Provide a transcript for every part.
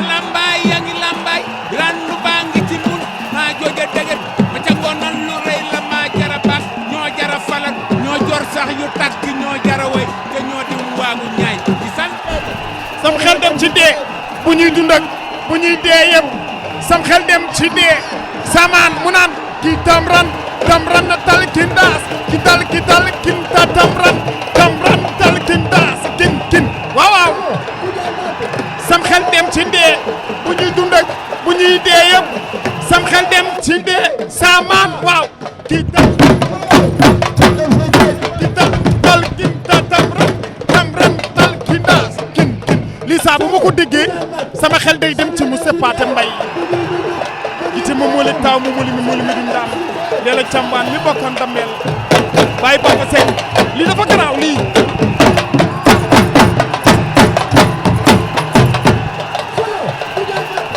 lambaay yaa ngi lambaay randu baa ngi ci mun maa jooja dëgër ma ca ngoonal lu rëy la maa jara baax ñoo jara falal ñoo jor sax yu takk ñoo jara way te ñoo di waagu ñaay ci sant sam xel dem ci dee bu ñuy dund ak bu ñuy dee yëpp sam xel dem ci dee samaan mu naan kii tamran na tal kindaas ki tal kinta tamran tal kindaas kin waaw sam xel dem ci dee bu ñuy dund ak bu ñuy dee yëpp sam xel dem ci dee samaan waaw kii tal kinta tamran tal kindaas kin lii saa bu ma ko déggee sama xel day dem ci mu seppaate mbay gite mo moli taw mo moli mi dum dam lela cambaan mi bokkoon damel bàyyi Papa Seck lii dafa garaaw lii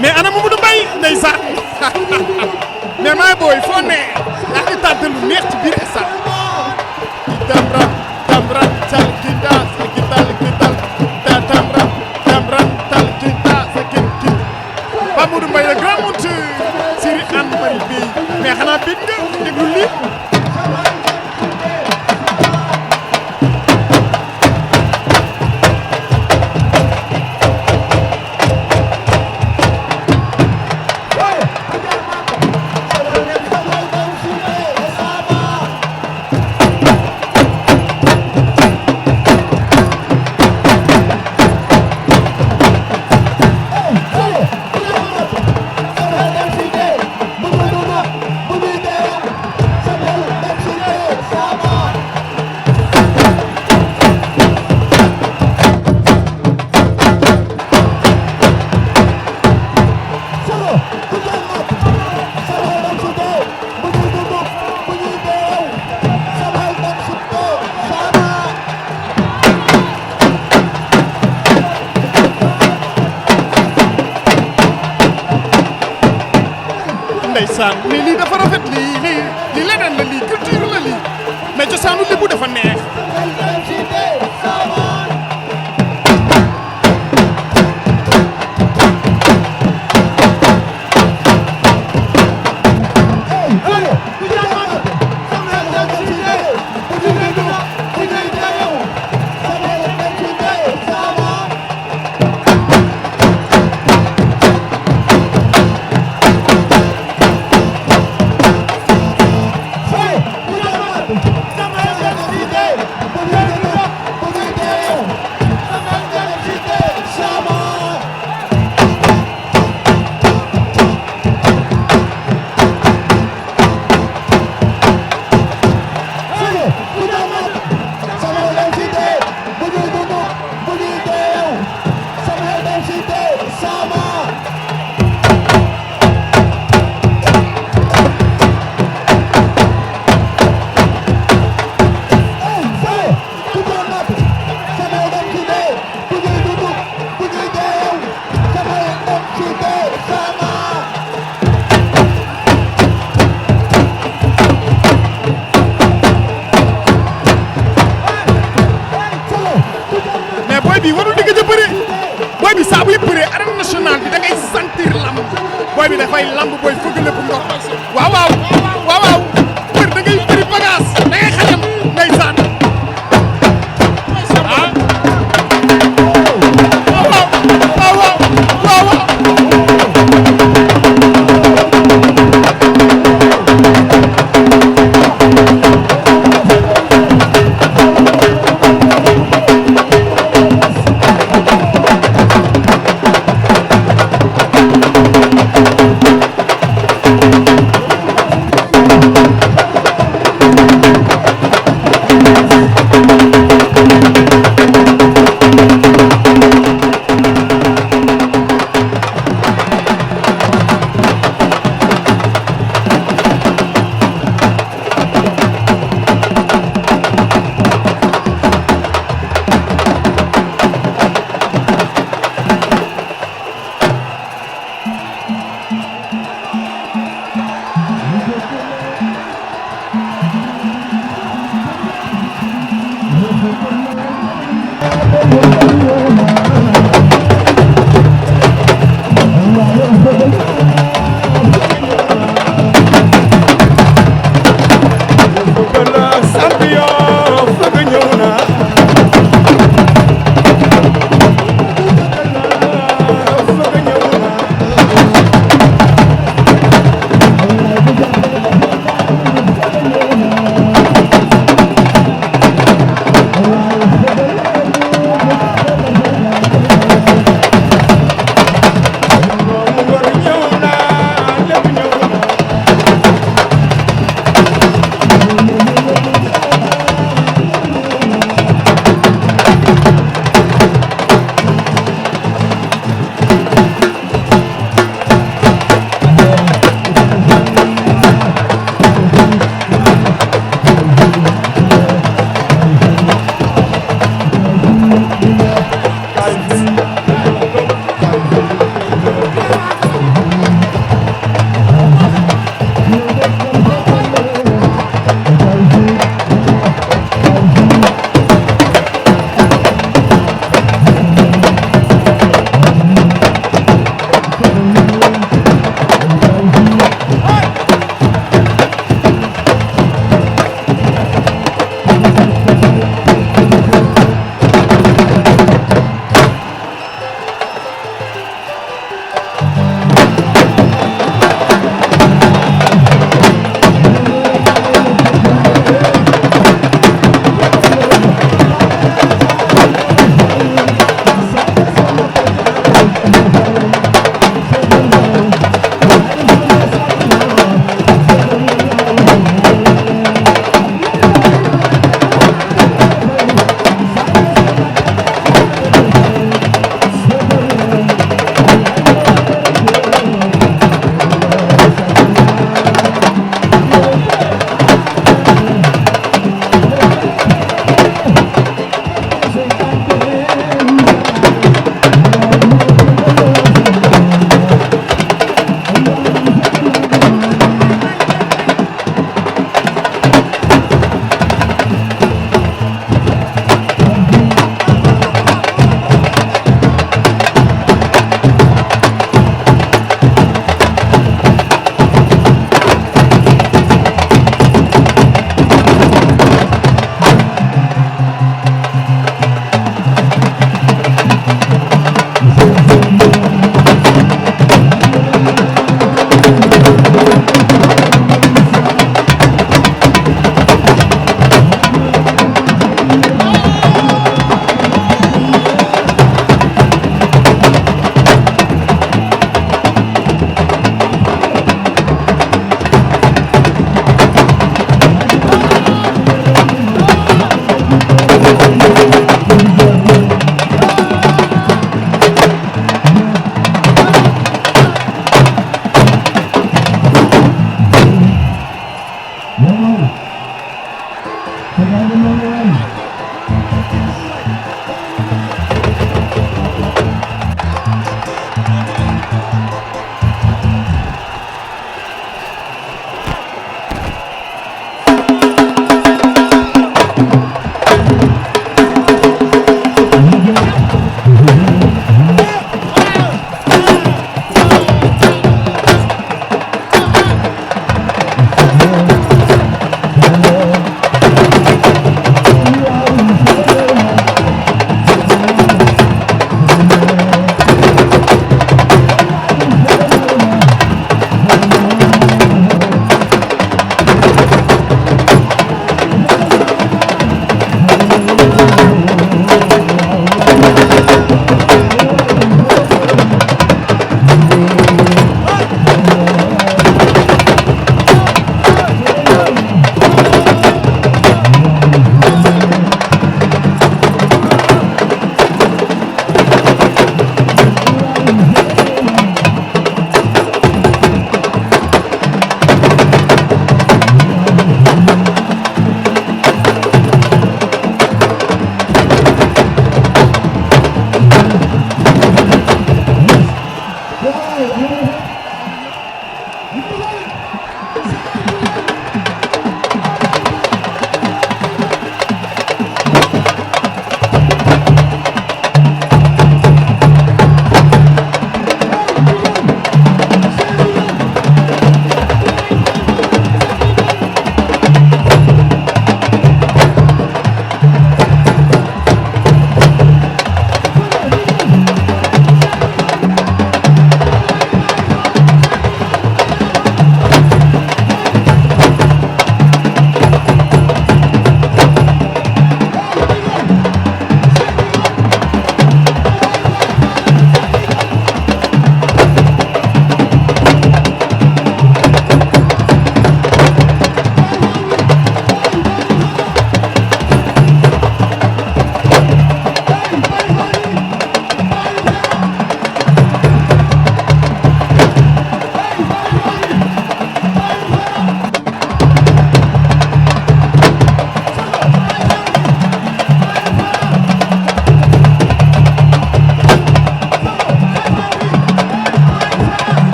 mais ana Mamadou Mbaye ndeysaan mais maay booy foo ne yaa ngi tànte lu neex ci biir stade tamran tal kinda sa kital tamran tal kinda sa kin Mamadou Mbaye le grand monteur Siri Anne Marie Bey mais xanaa bég nga déglu lii ndeysaan mais lii dafa rafet lii leneen la lii culture la lii mais cosaanu Lebu dafa neex booy bi warul di gëj a bëre booy bi saa buy bëree arène nationale bi da ngay sentir lamb booy bi dafay lamb booy Feugeuleu Bou Ngor waaw bër da ngay bëri bagage da ngay xajam ndeysaan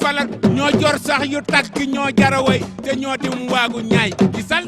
falal ñoo jor sax yu takk ñoo jara way te ñoo dim waagu ñaay gisal